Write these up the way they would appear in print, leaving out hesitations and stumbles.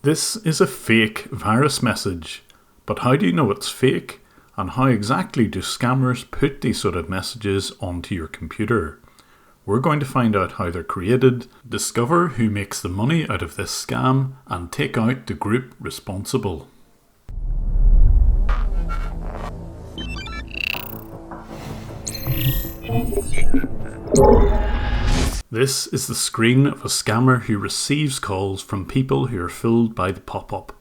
This is a fake virus message, but how do you know it's fake? And how exactly do scammers put these sort of messages onto your computer? We're going to find out how they're created, discover who makes the money out of this scam, and take out the group responsible. This is the screen of a scammer who receives calls from people who are fooled by the pop-up.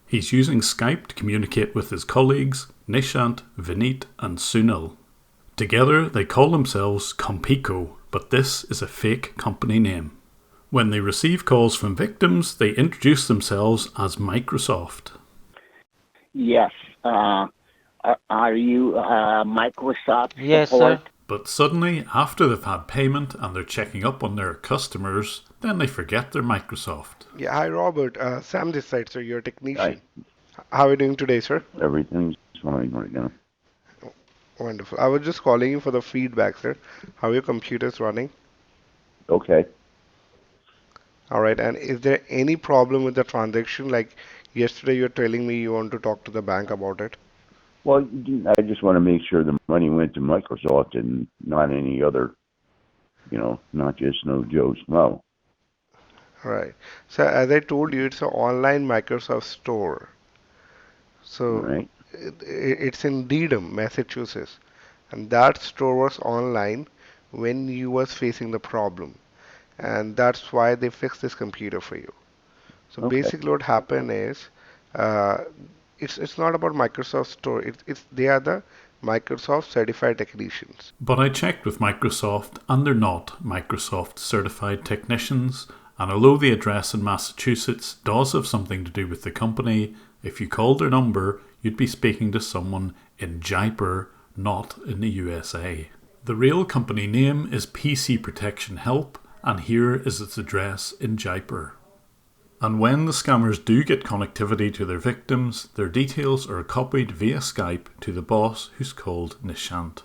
He's using Skype to communicate with his colleagues, Nishant, Vineet and Sunil. Together they call themselves Compico, but this is a fake company name. When they receive calls from victims, they introduce themselves as Microsoft. Yes. Are you Microsoft Yes, support? sir. But suddenly, after they've had payment and they're checking up on their customers, then they forget they're Microsoft. Yeah, hi Robert. Sam this side, sir, your technician. Hi. How are you doing today, sir? Everything's fine right now. Wonderful. I was just calling you for the feedback, sir. How are your computers running? Okay. All right. And is there any problem with the transaction? Like yesterday, you're telling me you want to talk to the bank about it. Well, I just want to make sure the money went to Microsoft and not any other, not just no Joe Schmo. Right. So as I told you, it's an online Microsoft store. So Right. it's in Dedham, Massachusetts, and that store was online when you was facing the problem, and that's why they fixed this computer for you. So Okay. basically, what happened is, uh, it's not about Microsoft Store. It's they are the Microsoft certified technicians. But I checked with Microsoft and they're not Microsoft certified technicians, and although the address in Massachusetts does have something to do with the company, if you called their number, you'd be speaking to someone in Jaipur, not in the USA. The real company name is PC Protection Help, and here is its address in Jaipur. And when the scammers do get connectivity to their victims, their details are copied via Skype to the boss, who's called Nishant.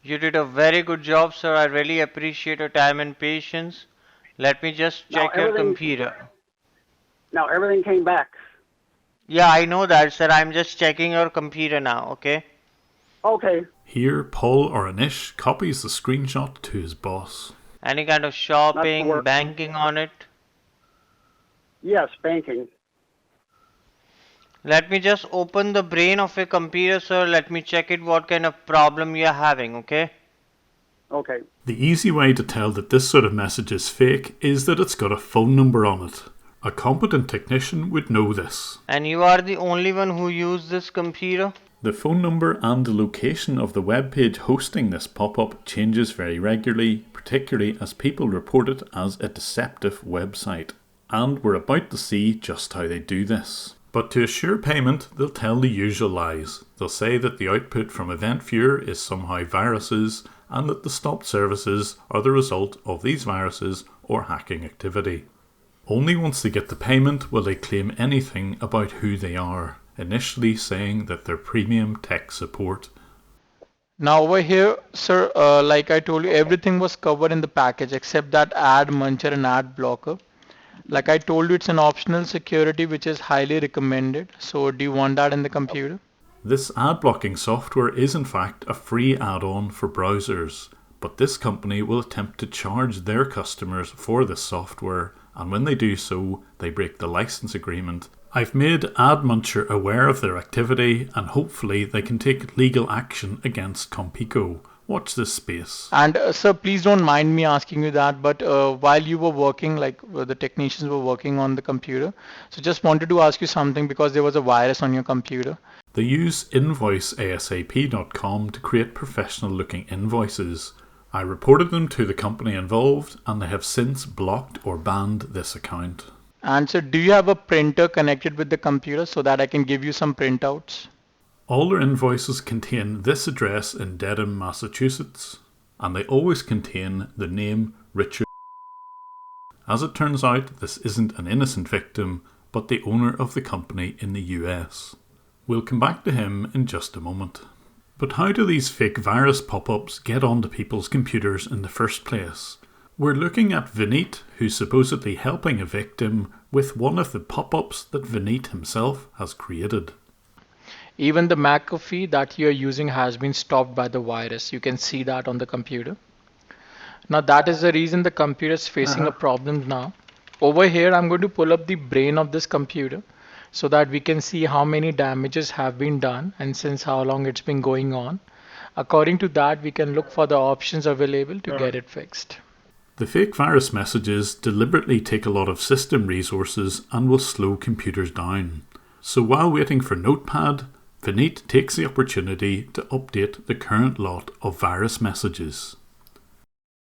You did a very good job, sir. I really appreciate your time and patience. Let me just check your computer. Now everything came back. Yeah, I know that, sir. I'm just checking your computer now, okay? Okay. Here, Paul or Anish copies the screenshot to his boss. Any kind of shopping, work. banking on it? Yes, banking. Let me just open the brain of your computer, sir. Let me check it what kind of problem you're having, okay? Okay. The easy way to tell that this sort of message is fake is that it's got a phone number on it. A competent technician would know this. And you are the only one who used this computer? The phone number and the location of the web page hosting this pop-up changes very regularly, particularly as people report it as a deceptive website. And we're about to see just how they do this. But to assure payment, they'll tell the usual lies. They'll say that the output from Event Viewer is somehow viruses, and that the stopped services are the result of these viruses or hacking activity. Only once they get the payment will they claim anything about who they are, initially saying that they're premium tech support. Now over here, sir, like I told you, everything was covered in the package except that ad muncher and ad blocker. Like I told you, it's an optional security which is highly recommended. So do you want that in the computer? This ad blocking software is in fact a free add-on for browsers, but this company will attempt to charge their customers for this software, and when they do so, they break the license agreement. I've made Ad Muncher aware of their activity, and hopefully they can take legal action against Compico. Watch this space. And sir, please don't mind me asking you that, but while you were working, like the technicians were working on the computer, so just wanted to ask you something because there was a virus on your computer. They use invoiceasap.com to create professional looking invoices. I reported them to the company involved, and they have since blocked or banned this account. And so do you have a printer connected with the computer so that I can give you some printouts? All their invoices contain this address in Dedham, Massachusetts, and they always contain the name Richard. As it turns out, this isn't an innocent victim, but the owner of the company in the US. We'll come back to him in just a moment. But how do these fake virus pop-ups get onto people's computers in the first place? We're looking at Vineet, who's supposedly helping a victim with one of the pop-ups that Vineet himself has created. Even the McAfee that you're using has been stopped by the virus. You can see that on the computer. Now that is the reason the computer is facing a problem now. Over here, I'm going to pull up the brain of this computer so that we can see how many damages have been done and since how long it's been going on. According to that, we can look for the options available to get it fixed. The fake virus messages deliberately take a lot of system resources and will slow computers down. So while waiting for Notepad, Vineet takes the opportunity to update the current lot of virus messages.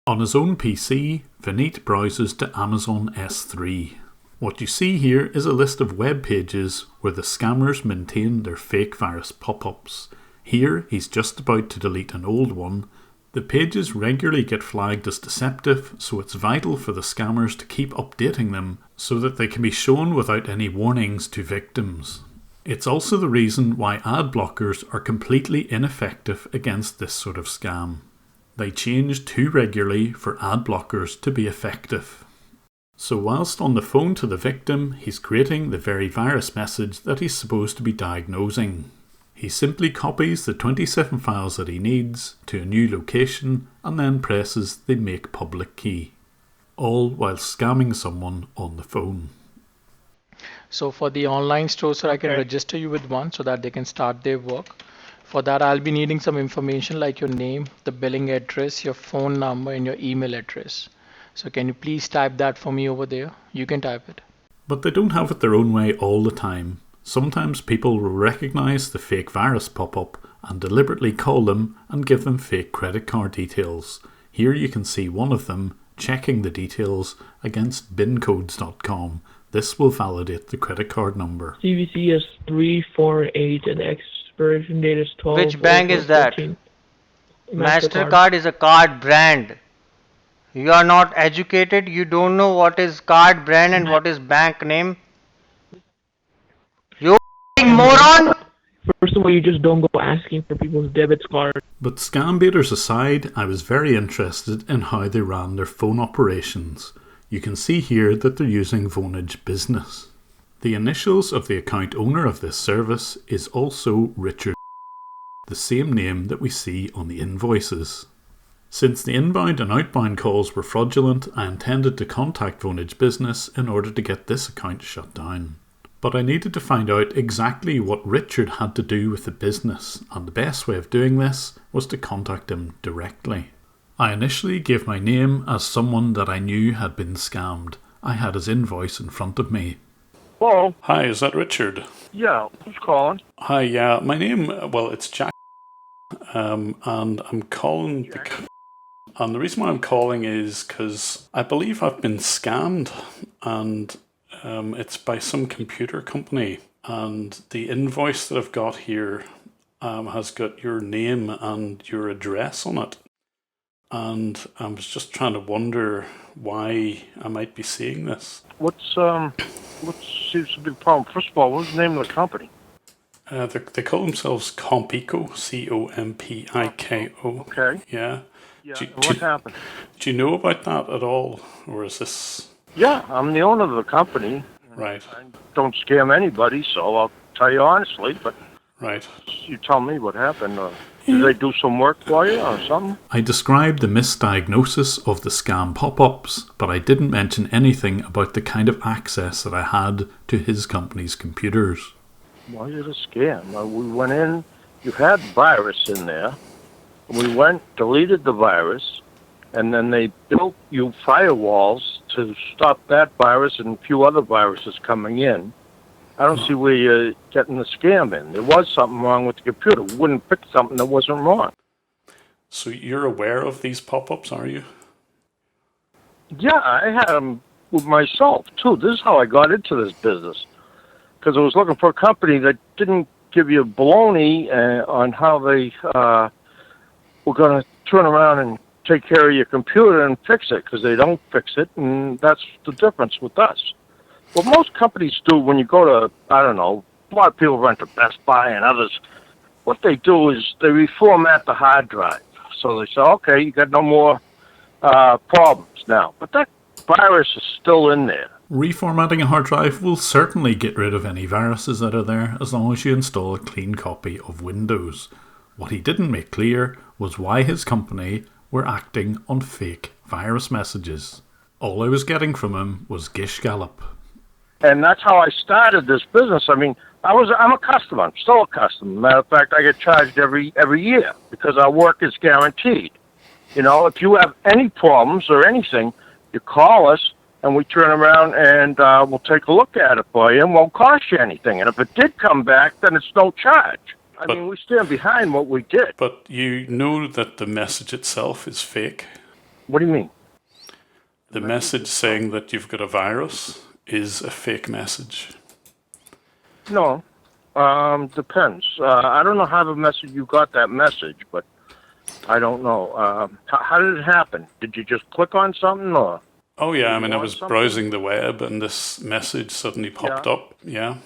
On his own PC, Vineet browses to Amazon S3. What you see here is a list of web pages where the scammers maintain their fake virus pop-ups. Here, he's just about to delete an old one. The pages regularly get flagged as deceptive, so it's vital for the scammers to keep updating them so that they can be shown without any warnings to victims. It's also the reason why ad blockers are completely ineffective against this sort of scam. They change too regularly for ad blockers to be effective. So whilst on the phone to the victim, he's creating the very virus message that he's supposed to be diagnosing. He simply copies the 27 files that he needs to a new location and then presses the Make Public key, all while scamming someone on the phone. So for the online store, sir, I can register you with one so that they can start their work. For that, I'll be needing some information like your name, the billing address, your phone number, and your email address. So can you please type that for me over there? You can type it. But they don't have it their own way all the time. Sometimes people will recognise the fake virus pop-up and deliberately call them and give them fake credit card details. Here you can see one of them checking the details against bincodes.com. This will validate the credit card number. CVC is 348 and expiration date is 12. Which bank is that? 14. MasterCard is a card brand. You are not educated. You don't know what is card brand and what is bank name. You moron! First of all, you just don't go asking for people's debit card. But scam baiters aside, I was very interested in how they ran their phone operations. You can see here that they're using Vonage Business. The initials of the account owner of this service is also Richard, the same name that we see on the invoices. Since the inbound and outbound calls were fraudulent, I intended to contact Vonage Business in order to get this account shut down. But I needed to find out exactly what Richard had to do with the business, and the best way of doing this was to contact him directly. I initially gave my name as someone that I knew had been scammed. I had his invoice in front of me. Hello? Hi, is that Richard? Yeah, who's calling? Hi, yeah, my name, well, it's Jack, and I'm calling, and the reason why I'm calling is because I believe I've been scammed, and it's by some computer company, and the invoice that I've got here has got your name and your address on it. And I was just trying to wonder why I might be seeing this. What seems to be the problem? First of all, what's the name of the company? They call themselves Compiko, Compiko. Okay. Yeah. Yeah. What happened? Do you know about that at all, or is this? Yeah, I'm the owner of the company. Right. I don't scam anybody, so I'll tell you honestly. But right. You tell me what happened. Did they do some work for you or something? I described the misdiagnosis of the scam pop-ups, but I didn't mention anything about the kind of access that I had to his company's computers. Why is it a scam? We went in, you had virus in there. We went, deleted the virus, and then they built you firewalls to stop that virus and a few other viruses coming in. I don't see where you're getting the scam in. There was something wrong with the computer. We wouldn't pick something that wasn't wrong. So you're aware of these pop-ups, are you? Yeah, I had them with myself, too. This is how I got into this business. Because I was looking for a company that didn't give you baloney on how they were going to turn around and take care of your computer and fix it, because they don't fix it, and that's the difference with us. What most companies do when you go to, I don't know, a lot of people rent to Best Buy and others, what they do is they reformat the hard drive. So they say, okay, you got no more problems now. But that virus is still in there. Reformatting a hard drive will certainly get rid of any viruses that are there as long as you install a clean copy of Windows. What he didn't make clear was why his company were acting on fake virus messages. All I was getting from him was gish gallop. And that's how I started this business. I mean, I'm a customer. I'm still a customer. Matter of fact, I get charged every year because our work is guaranteed. You know, if you have any problems or anything, you call us and we turn around and we'll take a look at it for you and won't cost you anything. And if it did come back, then it's no charge. I mean, we stand behind what we did. But you know that the message itself is fake. What do you mean? The message saying that you've got a virus is a fake message. No, depends. I don't know how the message you got that message, but I don't know. How did it happen? Did you just click on something, or? Oh yeah, I mean, I was browsing the web and this message suddenly popped up. Yeah.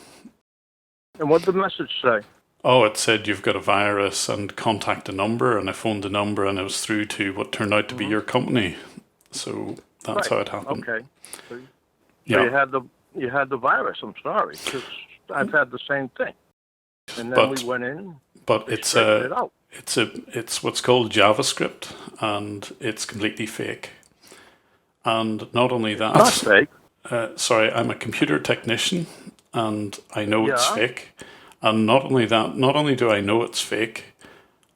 And what did the message say? Oh, it said you've got a virus and contact a number, and I phoned the number and I was through to what turned out to be your company. So that's how it happened. Okay. So yeah. you had the virus. I'm sorry, because I've had the same thing. And then we went in. But it's what's called JavaScript, and it's completely fake. And not only that, not fake. Sorry, I'm a computer technician, and I know it's fake. And not only that, not only do I know it's fake,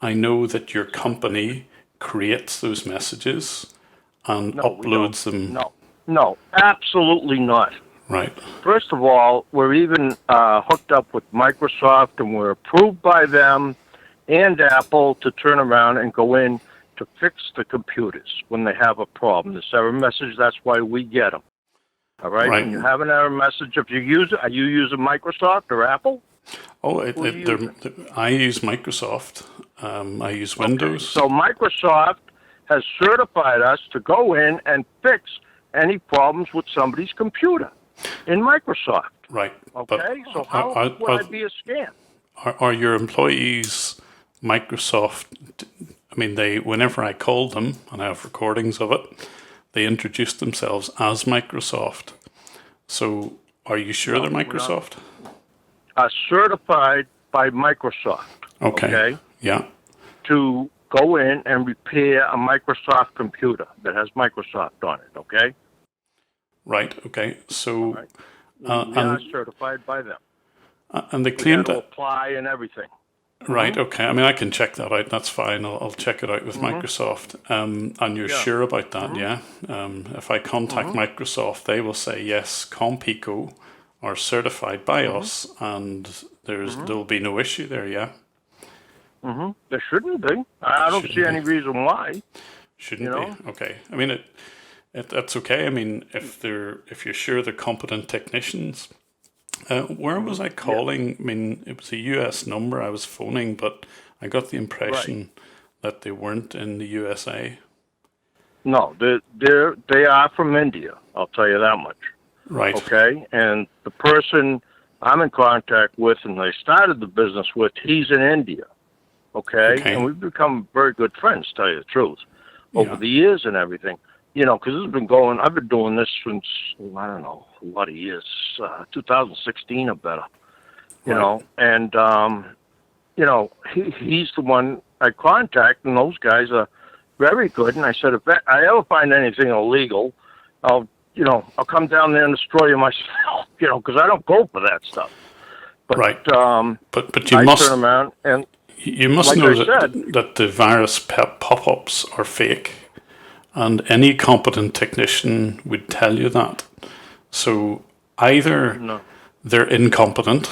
I know that your company creates those messages and uploads them. No, absolutely not. Right. First of all, we're even hooked up with Microsoft, and we're approved by them and Apple to turn around and go in to fix the computers when they have a problem. This error message, that's why we get them. All right? When you have an error message, if you use it, are you using Microsoft or Apple? Oh, I use Microsoft. I use Windows. So Microsoft has certified us to go in and fix any problems with somebody's computer in Microsoft. Right. Okay, so how would I be a scam? Are your employees Microsoft? I mean, whenever I call them, and I have recordings of it, they introduce themselves as Microsoft. So are you sure they're Microsoft? Certified by Microsoft. Okay. Yeah. To go in and repair a Microsoft computer that has Microsoft on it. Okay. Right. Okay. So. We are certified by them. And they claim to apply and everything. Right. Okay. I mean, I can check that out. That's fine. I'll check it out with Microsoft. And you're sure about that, yeah? If I contact Microsoft, they will say yes. Compico are certified by us, and there'll be no issue there, yeah? There shouldn't be. I don't see any reason why. Shouldn't be. Okay. I mean, that's okay. I mean, if you're sure they're competent technicians. Where was I calling? I mean, it was a US number I was phoning, but I got the impression that they weren't in the USA. No, they are from India. I'll tell you that much. Right. Okay, and the person I'm in contact with, and they started the business with, he's in India. Okay, and we've become very good friends, to tell you the truth, over the years and everything. You know, because I've been doing this since, I don't know, a lot of years, 2016 or better, you know, and, you know, he's the one I contact, and those guys are very good, and I said, if I ever find anything illegal, I'll come down there and destroy you myself, you know, because I don't go for that stuff. But, but you must turn around and, you must know that the virus pop-ups are fake. And any competent technician would tell you that. So either they're incompetent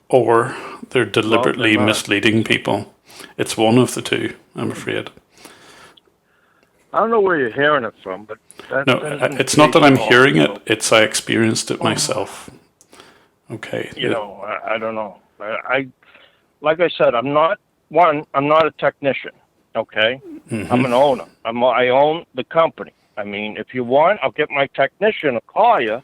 or they're deliberately misleading people. It's one of the two, I'm afraid. I don't know where you're hearing it from, but it's not that I'm hearing it. It's I experienced it myself. Okay. You know, I don't know. Like I said, I'm not a technician. Okay, I'm an owner. I own the company. I mean, if you want, I'll get my technician to call you.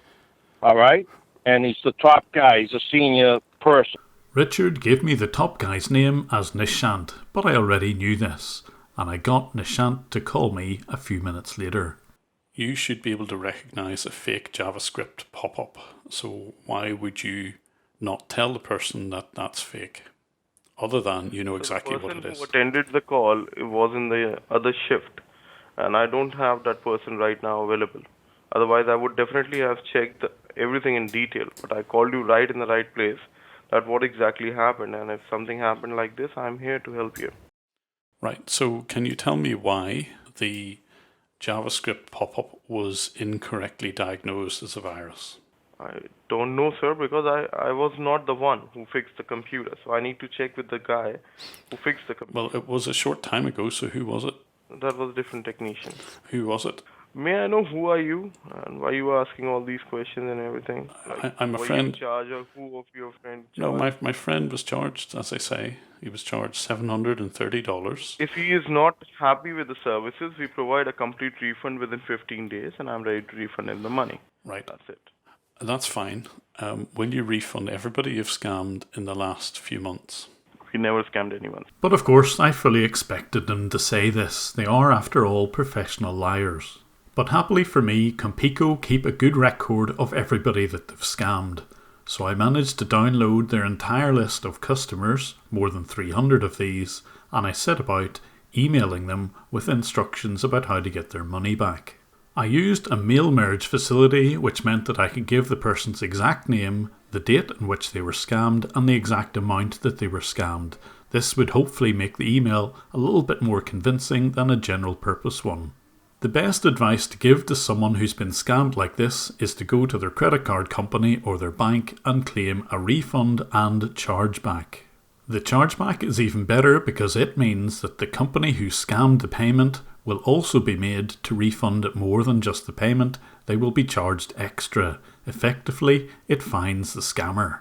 All right, and he's the top guy. He's a senior person. Richard gave me the top guy's name as Nishant, but I already knew this. and I got Nishant to call me a few minutes later. You should be able to recognize a fake JavaScript pop-up, so why would you not tell the person that that's fake? Other than you know exactly what it is. The person who attended the call was in the other shift, and I don't have that person right now available. Otherwise, I would definitely have checked everything in detail, but I called you right in the right place, that what exactly happened, and if something happened like this, I'm here to help you. Right, so can you tell me why the JavaScript pop-up was incorrectly diagnosed as a virus? I don't know, sir, because I was not the one who fixed the computer, so I need to check with the guy who fixed the computer. Well, it was a short time ago, so who was it? That was a different technician. Who was it? May I know who are you and why you are asking all these questions and everything? Like, I'm a were friend. You in charge, or who of your friends? No, my friend was charged, as I say. He was charged $730. If he is not happy with the services, we provide a complete refund within 15 days, and I'm ready to refund him the money. Right. That's it. That's fine. Will you refund everybody you've scammed in the last few months? We never scammed anyone. But of course, I fully expected them to say this. They are, after all, professional liars. But happily for me, Compico keep a good record of everybody that they've scammed. So I managed to download their entire list of customers, more than 300 of these, and I set about emailing them with instructions about how to get their money back. I used a mail merge facility, which meant that I could give the person's exact name, the date in which they were scammed, and the exact amount that they were scammed. This would hopefully make the email a little bit more convincing than a general purpose one. The best advice to give to someone who's been scammed like this is to go to their credit card company or their bank and claim a refund and chargeback. The chargeback is even better because it means that the company who scammed the payment will also be made to refund more than just the payment. They will be charged extra. Effectively, it fines the scammer.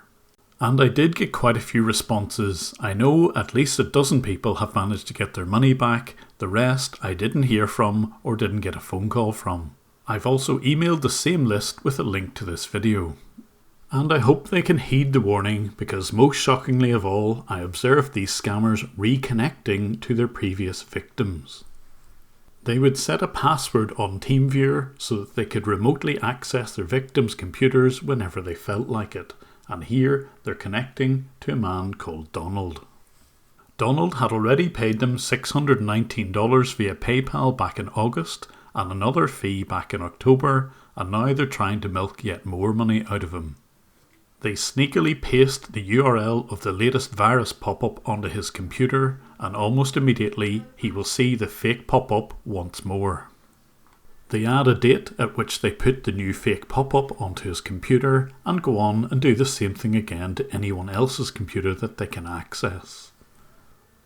And I did get quite a few responses. I know at least a dozen people have managed to get their money back. The rest I didn't hear from or didn't get a phone call from. I've also emailed the same list with a link to this video. And I hope they can heed the warning, because most shockingly of all, I observed these scammers reconnecting to their previous victims. They would set a password on TeamViewer so that they could remotely access their victims' computers whenever they felt like it. And here they're connecting to a man called Donald. Donald had already paid them $619 via PayPal back in August and another fee back in October, and now they're trying to milk yet more money out of him. They sneakily paste the URL of the latest virus pop-up onto his computer, and almost immediately he will see the fake pop-up once more. They add a date at which they put the new fake pop-up onto his computer and go on and do the same thing again to anyone else's computer that they can access.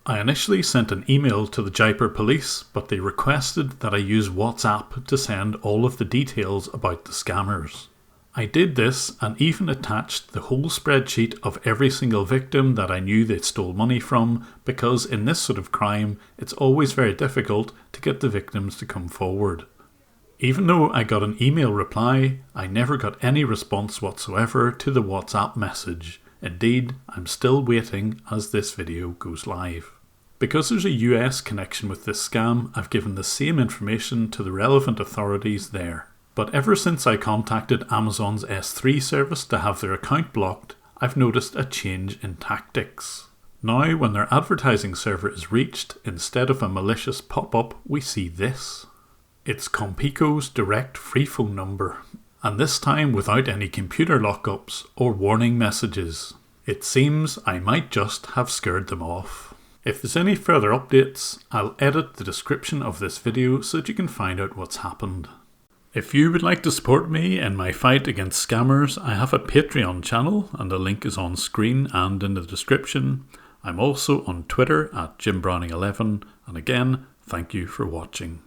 I initially sent an email to the Jaipur police, but they requested that I use WhatsApp to send all of the details about the scammers. I did this and even attached the whole spreadsheet of every single victim that I knew they stole money from, because in this sort of crime it's always very difficult to get the victims to come forward. Even though I got an email reply, I never got any response whatsoever to the WhatsApp message. Indeed, I'm still waiting as this video goes live. Because there's a US connection with this scam, I've given the same information to the relevant authorities there. But ever since I contacted Amazon's S3 service to have their account blocked, I've noticed a change in tactics. Now, when their advertising server is reached, instead of a malicious pop-up, we see this. It's Compico's direct free phone number, and this time without any computer lockups or warning messages. It seems I might just have scared them off. If there's any further updates, I'll edit the description of this video so that you can find out what's happened. If you would like to support me in my fight against scammers, I have a Patreon channel and the link is on screen and in the description. I'm also on Twitter at JimBrowning11, and again, thank you for watching.